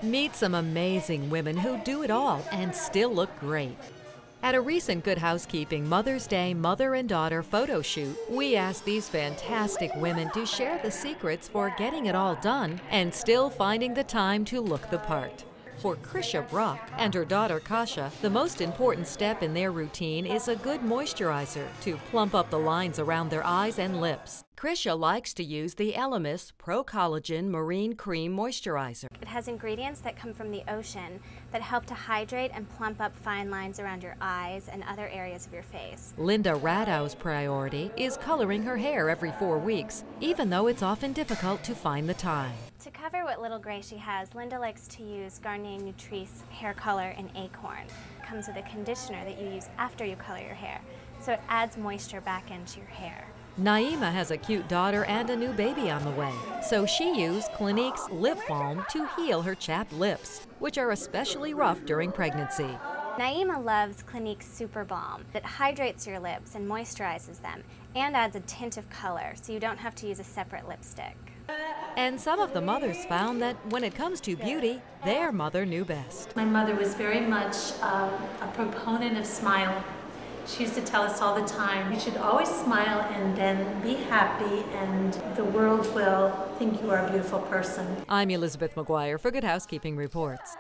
Meet some amazing women who do it all and still look great. At a recent Good Housekeeping Mother's Day mother and daughter photo shoot, we asked these fantastic women to share the secrets for getting it all done and still finding the time to look the part. For Krisha Brock and her daughter Kasha, the most important step in their routine is a good moisturizer to plump up the lines around their eyes and lips. Krisha likes to use the Elemis Pro Collagen Marine Cream Moisturizer. It has ingredients that come from the ocean that help to hydrate and plump up fine lines around your eyes and other areas of your face. Linda Radow's priority is coloring her hair every 4 weeks, even though it's often difficult to find the time. To cover what little gray she has, Linda likes to use Garnier Nutrice hair color in Acorn. It comes with a conditioner that you use after you color your hair, so it adds moisture back into your hair. Naima has a cute daughter and a new baby on the way, so she used Clinique's lip balm to heal her chapped lips, which are especially rough during pregnancy. Naima loves Clinique's Super Balm that hydrates your lips and moisturizes them and adds a tint of color so you don't have to use a separate lipstick. And some of the mothers found that when it comes to beauty, their mother knew best. My mother was very much a proponent of smiling. She used to tell us all the time, you should always smile and then be happy and the world will think you are a beautiful person. I'm Elizabeth McGuire for Good Housekeeping Reports.